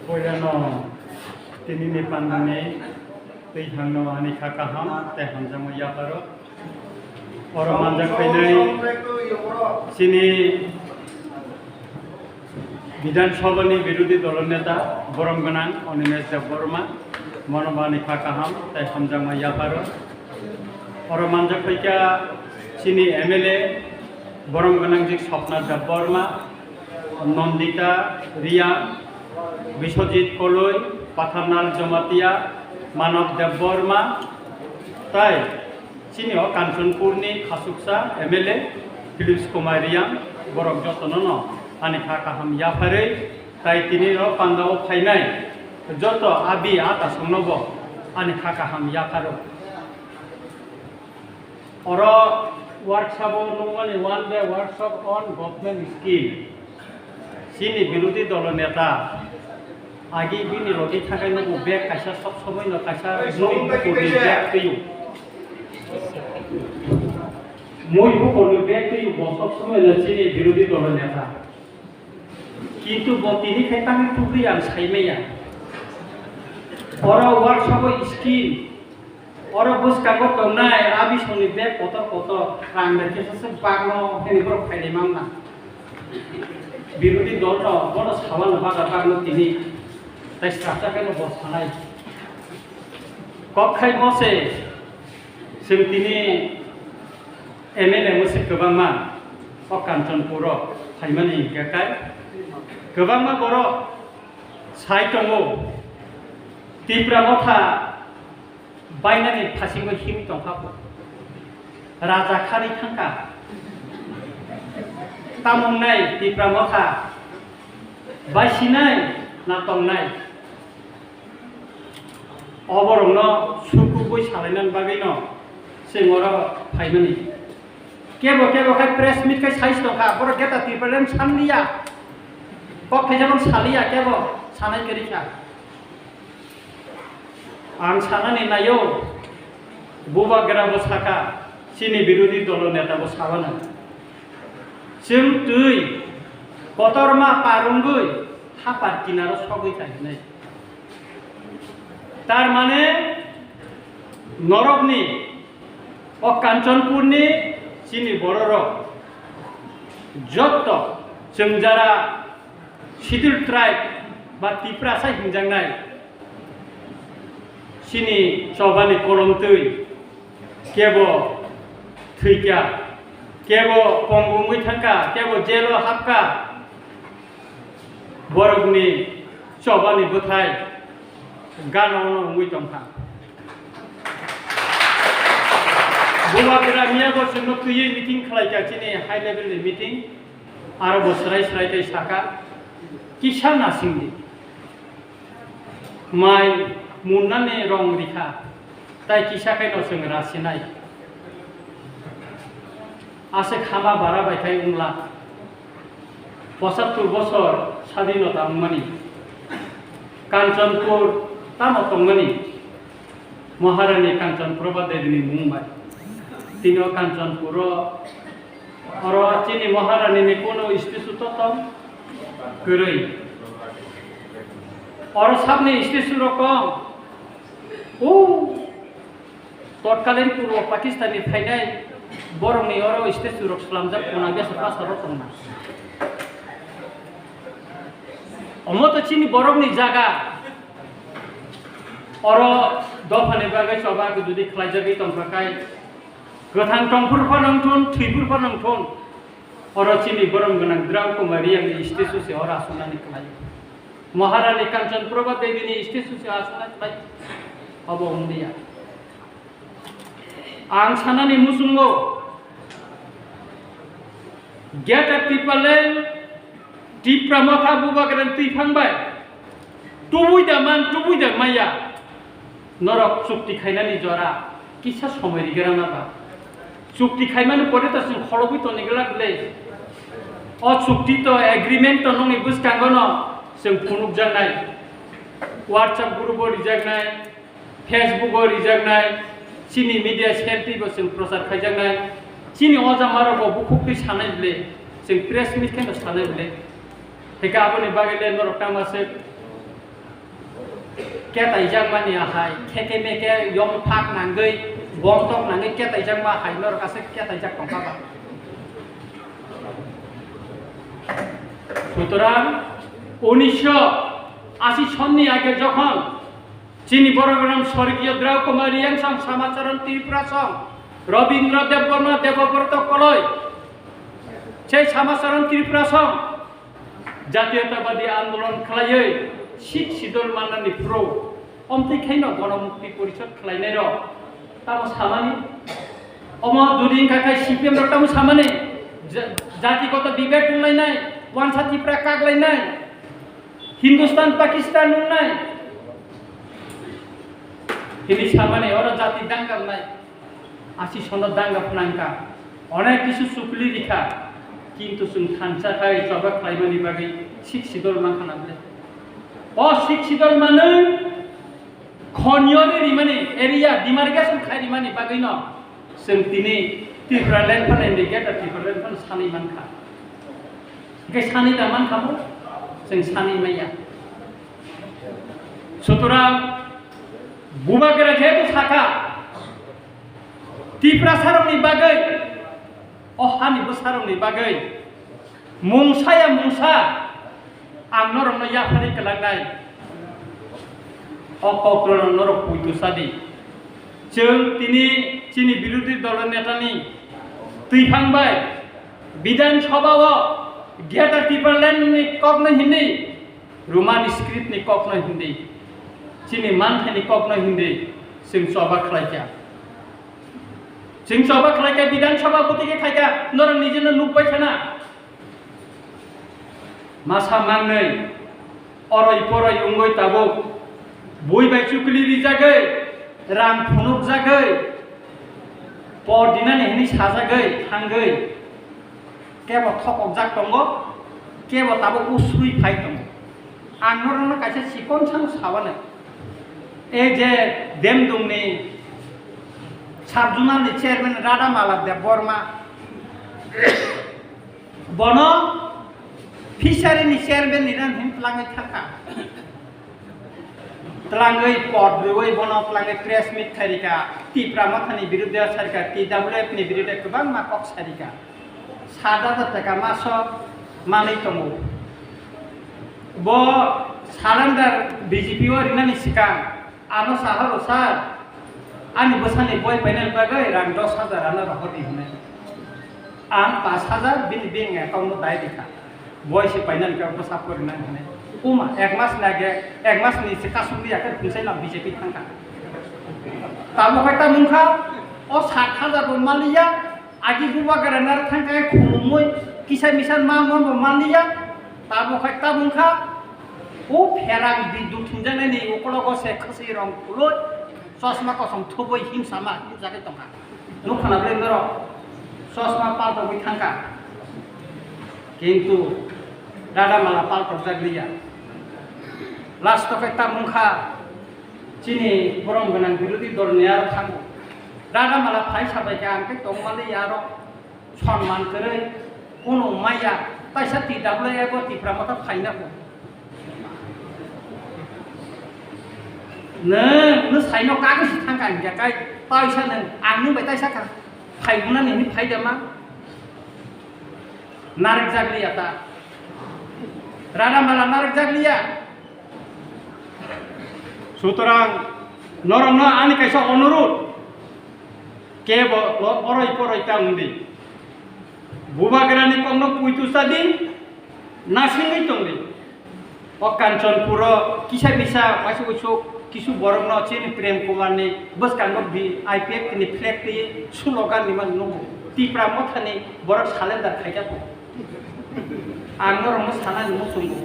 Koyano tinini pandane tei hangno ani khakaham te hamjamo yaparo oro manjak painai sini বিধানসভানি বিরোধী দলের নেতা বরম গনাং অনিমেশ দেব বর্মা মনোবানি খাকাহাম তাই হামজামা ইয়াপারো or মানজাক ফাইকা চিনি এমএলএ বরম গনাং জি স্বপ্না দেব বর্মা নন্দিতা রিয়া বিশ্বজিৎ কলই পাথারনাল জমাতিয়া মানব দেব বর্মা তাই চিনিও কাঞ্চনপুরনি খাসুকসা এমএলএ ফিলিপস কুমার রিয়াং বরক যতন ন ani khakaham yapare tai tini ro pandao phainai joto abi ata songnobo ani khakaham yaparo oro workshop nongani one day workshop on government scheme sini বিরোধী দল নেতা agi bini rogi thakai no bek kaisa sob sobai no kaisa moi bukoni bek teiu moi bukoni bek teiu sob sobai no sini বিরোধী দল নেতা কিন্তু বতিনি খাইতাং টুকরি আর সাইমেয়া ওরা workshop scheme ওরা বুঝকাগো তংনাই আবি সনি বে কত কত রাংদের কেসে বাগনো হেনিবর ফাইলে মামনা বিরোধী দল বড় সাবান বাগা বাগনো তিনি তাই স্ট্রাকচার কেন বসানাই কখাই মসে जों তিনি এমএলএ মসে गोबांमा কাঞ্চনপুর फाइमानि गेकाय गोबांमा बर' साइ दङ तिप्रा मथा बायनानै फासिंबो हिम दंखाबो राजा खारि थांखा तामंनाय तिप्रा मथा बायसिनाय नातंनाय अबरंनो सुकुबोय सालायनानै बागैनो जोंर फाइमानि केबो केबो खाय प्रेस मिट खाय साइज दंखा बर' गेटा तिप्रालेन सानलिया कखै जेमन सालिया केबो सानाय करिखा आं सानानै नायो बुबा ग्राबो साका सिनि बिरोधी दल नेताबो साबानो जों दै कतरमा पारुंगै हापार किनारो सगै थाहैनाय तार माने नरकनि अ काঞ্চনপুरनि सिनि बर'र जत्त जों जारा शिड्यूल ट्राइब बा तिप्रा साइ हिंजांनाय सिनि चबानि कलमतै केबो थैका केबो पंगुमै थांका केबो जेलो हाबका बरगनि चबानि बोथाय गानावनो मै दंखा बुबागरा मियागो जोंनो फैयै मिटिं खालायका सिनि हाइ लेभेलनि मिटिं आरो बोसोराय स्रायथाय साका किसान नासिंदि माइ मुन्नानै रं रिखा ताइ किसाखायनो जों रासिनाय आसे खामा बारा बायथाय उमला 75 बছर স্বাধীনতা मानि काঞ্চনপুর तामो तंगनि महारानी काঞ্চনপ্রভা देवीनि मुंबाय तीनो काঞ্চনপুর और चिनि महारानी कोनो स्टेचु तम गरै और सामने स्टेचु रकम ओ तत्कालीन पूर्व पाकिस्तानी फाइनाय बरंनि और स्टेचु रक सलामजाक कोना बेसा पासा रकमना अमत चिनि बरंनि जागा और दफानि बागै सबागै जुदि खलायजागै तंफाखाय गोथां टंफोरफा नंथन थैफोरफा नंथन और चिनि बरम गोनां द्राव कुमारी आंनि स्टेचु से और आसनानि खलाय महारानी काঞ্চনপ্রভা देवीनि स्टेचु से आसनानि खलाय अब उन्दैया आं सानानि मुसुंगो गेट अ पिपलेन तिप्रा मथा बुबागरेन तैफांबाय तुबुइदा माया नरक चुक्ति खायनानि जरा किसा समय रिगेरानाबा चुक्ति खायमानि परे त जों खलबि त निगलागले अ चुक्ति त एग्रीमेंट त नङि बुसकांगनो जों फुनुक जानाय WhatsApp ग्रुप रिजागनाय फेसबुक रिजागनाय चिनि मीडिया सेल्टिबो जों प्रचार खायजागनाय चिनि अजामारबो बुखुखै सानायले जों प्रेस मिट खायनो सानायले Hingga apa nih bagi lain orang masih kita ijang mani ahai, keke meke yom pak nanggai, bontok nanggai kita ijang mah hai orang kasih kita ijang tongkap. সুতরাং 1980 সন্নি আগে যখন চিনি বড়গ্রাম স্বর্গীয় দ্রৌ কুমারী সং শ্যামাচরণ ত্রিপুরা সং রবীন্দ্র দেববর্ম দেবব্রত কলয় সেই শ্যামাচরণ ত্রিপুরা সং জাতীয়তাবাদী আন্দোলন খালাयै শিখ সিদল মান্নানি প্রো অমতিখাইন গণমুক্তি পরিষদ খালাইনাই র তামো সামানি অম দুদিন কাকাই সিপিএম র তামো সামানি জাতিগত বিভেদ উন্নয়নাই ওয়ানসা ত্রিপুরা কাগলাইনাই হিন্দুস্তান পাকিস্তান উন্নয় তিনি সামানে ওরা জাতি দাঙ্গা নাই 80 সনের দাঙ্গা ফনাঙ্কা অনেক কিছু সুকলি লিখা কিন্তু जों थानसाखाय सबा खालायमानि बागै शिख सिदल मा खालामले शिख सिदल माने खनियनि रिमानि एरिया डिमार्केशन खारिमानि बागै न जों दिनै त्रिपुरा लेन्ड फानायनि गेटा त्रिपुरा लेन्ड फान सानै मानखा इखाय सानै दा मानखामो जों सानै माइया সুতরাং বুবাগেরা যেহেতু শাখা त्रिपुरा सारंनि बागै अहानिबो सारंनि बागै मुंसाया मुंसा आंनो रंनो याफारि कलांनाय अकक्रण नरक पुइतुसादि जों तिनि चिनि बिरोधी दल नेतानि तैफांबाय विधान सभाव गेटा त्रिपुरा लेन्डनि ककनो हिन्दी रोमानि स्क्रिप्टनि ककनो हिन्दी चिनि मानथाइनि ककनो हिन्दी जों सभा खालायखा जों सभा खालायखा विधान सभापतिके खायखा नरक निजेनो नुबाय थाना मासा मांनै अरय परय उंगय ताबुक बयबाय चुकलि रिजागै रां फुनुक जागै पदिनानि हिनि साजागै थांगै केब थकक जाक दंग केब ताबो उसुइ फाइ दंग आंनरनो कायसे सिकन सान साबानो ए जे देमदुंनि साबजुनानि चेयारमेन राधा माला देबबर्मा बनो फिसारिनि चेयारमेन निरान हिमप्लाङै थाखा तलाङै पदबै बनो प्लाङै प्रेस मिट थारिका त्रिपुरा माथानि बिरुद्ध सारिका TWF नि बिरुद्ध गोबां माकक सारिका सादा थाखा मास मानै दङ ब सालान्दार BJP ओरिनानि सिगां आनो साहर सार आंनि बोसानि बय फाइनाल बागै रां 10,000 आनो रहति हुने आं 5,000 बिन बेंक एकाउन्ट दाय दिखा बय से फाइनाल का बसा करना हुने उमा एक मास लागे एक मास नि से कासुनि याके फुंसाय ना BJP थांखा ताबो खायता मुंखा ओ 7,000 बो मालिया आगि गुवा गरानार थांखा खुमुय किसाय मिसान मा मन बो मालिया ताबो खायता मुंखा ओ फेरां बिदुत थिंजानायनि ओकलगो से खसि रं फुलो ससमा कसम थुबै हिंसामा जागे तंका नु खानाब्ले नर ससमा पाल्टबै थांका किन्तु दादा माला पाल्टक जाग्लिया लास्ट तकैता मुंखा चिनि बरम गोनां बिरोधी दलनि आरो थांगो दादा माला फाइ साबायका आंके तंमाले यारो सन्मान करे कोनो माया ताइसा TWF त्रिपुरा माथा फाइनाखौ नों साइनाव कागज थांखा गाय ताइसा नों आंनो बाय ताइसा का फाइगुना नि फाइदामा नारक जाग्लिया ता राणा माला नारक जाग्लिया সুতরাং নরম না আনি কাইসা অনুরোধ কেব অরই পরই তাউন্দি বুবাগরানি কন্ন পুইতুসাদি নাসিংই তংদি অকাঞ্চনপুর কিসা বিসা মাসি উইসো किसु बरम न चिनि प्रेम कुमार नि बस कांगब बि IPF नि फ्लेग ति सुलोगान नि मान नुगु त्रिपुरा मथानि बरक सालेन्दार खायजाखौ आंनो रंग साना नि मुसुंगु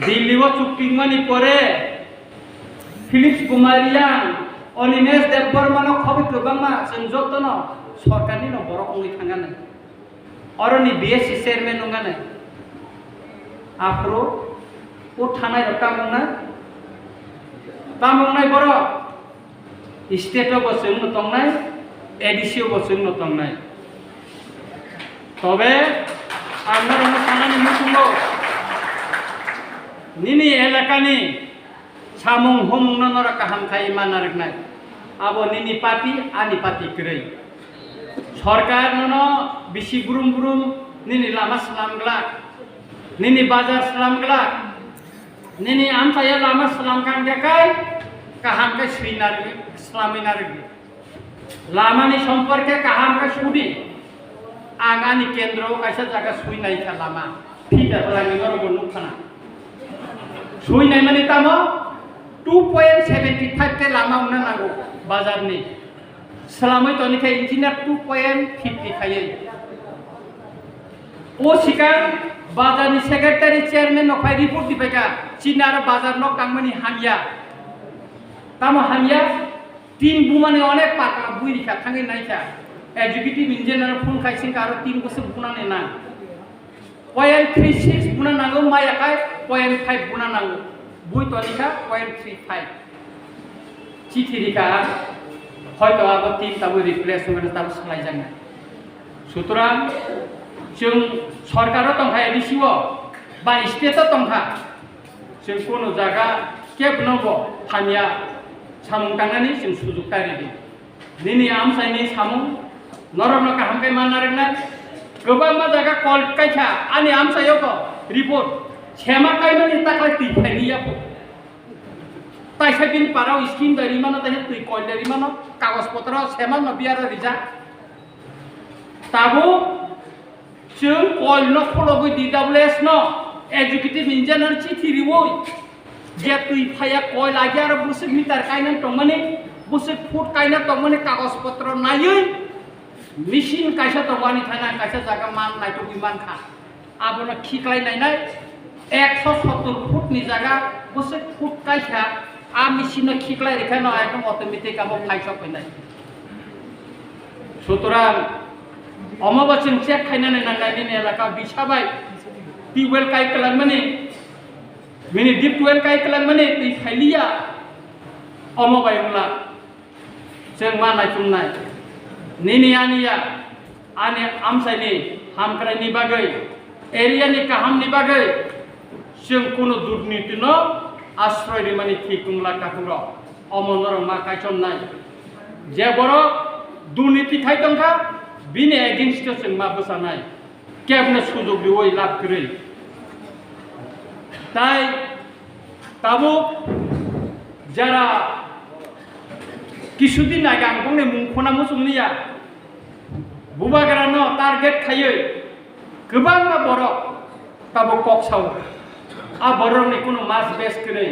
दिल्लीव चुक्तिमानि परे फिलिप्स कुमारियान अनिमेश देबबर्मा न खबि गोबांमा जों जतन सरकारनि न बरक उंगै थांगानो अरनि BSC चेयारमेन नंगानो आफ्रो ओ थानाय रटामना तामंनाय बर स्टेट बसों नतंनाय एडिसिओ बसों नतंनाय तबे आंनो रंग सानानि मुसुंगो nini elakani samung homung nonora kaham kai manariknai abo nini pati ani pati kerei সরকার nono bisi burum nini lama selam gelak nini bazar selam gelak nini amsaya lama selam kan jakai kaham kai swinar selaminar lama ni সম্পর্কে kaham kai sudi angani kendro kaisa jaga sui nai ka lama ঠিক আছে লাগে নর বনু খানা sui nai mani tamo 2.75 তে lama una nago bazar ni selamai toni kai engineer 2.50 kai o sikang bazar ni secretary chairman no kai report di beka chinar bazar no kangmani hamya tamo hamya tin bumane onek paka bui dikha thangi naika executive engineer phone kai sing karo 3 bose bunane na 0.36 buna nango maya kai 0.5 buna nango bui tonika 0.35 চিঠি রিকা হয়তো আবার 3 তাবো replacement তাবো সালাই জানা সুতরাং जों সরকারও তংখা এডিসিও বা স্টেটও তংখা जों কোন জায়গা কেব নব হামিয়া সামুং টাঙ্গানি जों সুযোগ তারিদি নিনি আমসাইনি সামুং নরমनो কাহামকাই মানারেনা गोबां मा जागा कल काइखा आनि आमसायो को रिपोर्ट सेमा काइमानि ताकलाय ति फाइनिया को ताइसा बिन पाराव स्किम दारि मानो ताहे तुइ कल दारि मानो कागज पत्र सेमा न बियार रिजा ताबो जों कल न फलबो DWS न एजुकेटिव इंजिनियर चिठि रिवoi जे तुइ फाया कल आगियार बुसे मिटार काइना तंगमाने बुसे फुट काइना तंगमाने कागज पत्र नायै मेसिन काइसा तंगानि थाना काइसा जागा मान नायतो बिमान खा आबोना खिक्लाय नायनाय 170 फुट नि जागा बुसे फुट काइसा आ मेसिन खिक्लाय रेखाय न एकदम अटोमेटिक आबो फाइसो फैनाय सुतरां अमाबसिन चेक खायनानै नांनायनि एलाका बिसाबाय टिवेल काइ कलांमानि मिनि डिप टुवेल काइ कलांमानि दै फाइलिया अमाबायला जों मा नायथुमनाय nini ania ane amsaini hamkraini bagai area ni kaham ni bagai जों कोनो दुर्नीति न आश्रय रिमानि थिकुंला काकुंरो अमनर मा काइसननाय जे बर दुर्नीति खाइतंखा बिनि एगेंस्ट जों मा बसानाय केबने सुजुग दिवै लाभ करै ताई ताबो যারা কিছুদিন আগে आं बुंनाय मुंखना मुसुमनिया बुबाग्रानो टारगेट खायै गोबां बर' ताबो कक्साव आ बर'नि कोनो मास बेस करै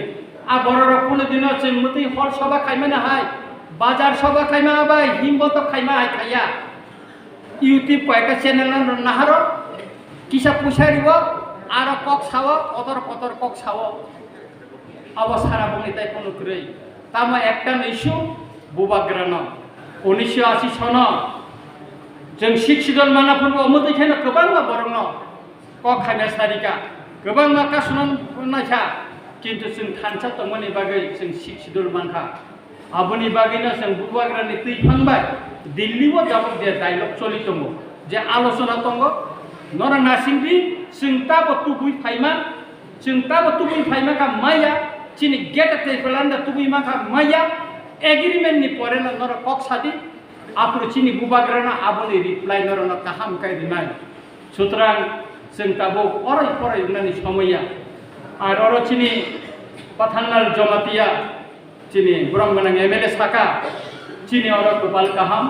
आ बर'र कोनो दिनो जों मते हर सभा खायमानो हाय बाजार सभा खायमा बाय हिमबत खायमा हाय खाया इउट्यूब कयका चैनल नाहार किसा पुसारिव आरो कक्साव कदर कक्साव अब सारा बुंनि ताइ कोनो करै तामा एकटा इस्यु बुबाग्रानो 1980 सन जों शिक्षित मानाफोरबो अमोदैखायनो गोबां बर'नो क खायना सारिका गोबां कासुनन नायखा किन्तु जों खानसा तंमोननि बागै जों शिक्षित मानखा आबोनि बागैनो जों बुबाग्रानि तैफांबाय दिल्लीबो जाबो दे डायलग चलि दङ जे आलोचना दङ नरा नासिंबि जों ताबो तुबुइ फाइमा का माया चिनि गेट तेफलान्दा तुबुइ माखा माया एग्रीमेंट नि परे नर कक्सादि आपुर चिनि बुबाग्राना आबोनि रिप्लाय नरन काहाम काइ दिनाय सुतरां जों ताबो फराय उनानि समया आरो अर चिनि पथाननाल जमातिया चिनि बुरंगनां एमएलए साका चिनि अर गोपाल काहाम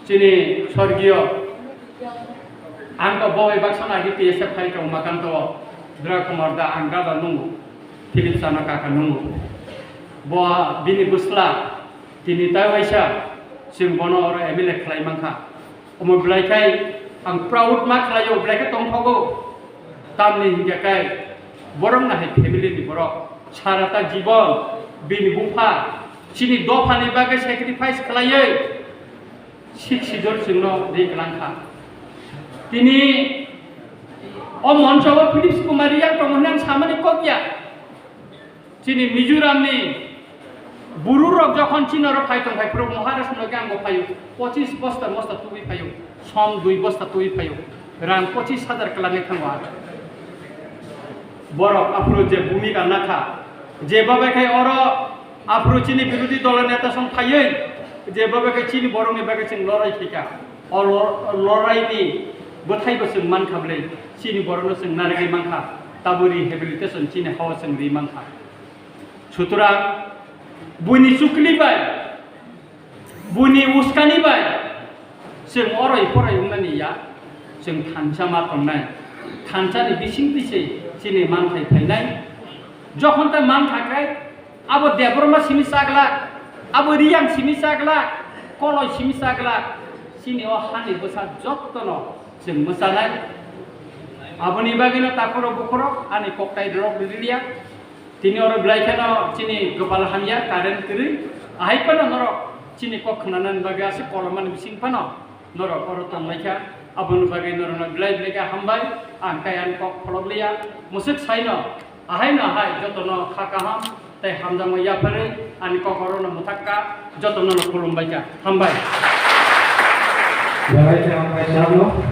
चिनि स्वर्गीय आंको बय बाक्सना हि पीएसएफ फाइल का माकान्त द्रा कुमार दा आंगा दा नंगु फिलिप साना काका नंगु बा बिनि बुस्ला तिनि ताइसा जों बन अर एमएलए खालायमांखा अमो ब्लाइखाय आं प्राउड मा खालायो ब्लाइखाय तंथगौ तामनि हिंगाखाय बरं नाहाय फेमिलिनि बर साराता जीवन बिनि बुफा चिनि दफानि बागै सेक्रिफाइस खालायै शिक्षित जोंनो दैग्लांखा तिनि अ मन्चआव फिलिप्स कुमारिया प्रमोहन सामानि कगिया चिनि मिजोरामनि बुरुरक जखन चिनर फाइतं फाइफ्रो महाराष्ट्र गांगो फायो 25 बस्ता मस्ता तुबि फायो सम 2 बस्ता तुबि फायो रां 25,000 कलाने थांवा borok afro je bhumika nakha jebabe khai oro afro chini birodi dolar neta song phayei jebabe khai chini borong ni bagai sing lorai phika or lorai ni bothai bo sing man khablei chini borong sing naregai mangkha taburi rehabilitation chini hawa sing ri mangkha sutura buni sukli bai buni uskani bai sing orai porai umnani ya sing thansa ma tongnai thansa ni bising bisei chini man thai phainai jokhon ta man thakai abo debroma simi sagla abo riyang simi sagla koloi simi sagla chini o hani bosa jottono sing mosanai aboni bagina takoro bukoro ani koktai drop dilia tini oro blaikano chini gopal hanya karen kiri ahai pano norok chini kok khananan bagai ase koloman bising pano norok oro tonglaika abon bagai norona blai bleka hambai angkayan kok pholoblia musik saino ahai na hai jotono khakaham tai hamjang ya pare ani kok oro mutakka jotono khulumbaika hambai Baik, terima kasih.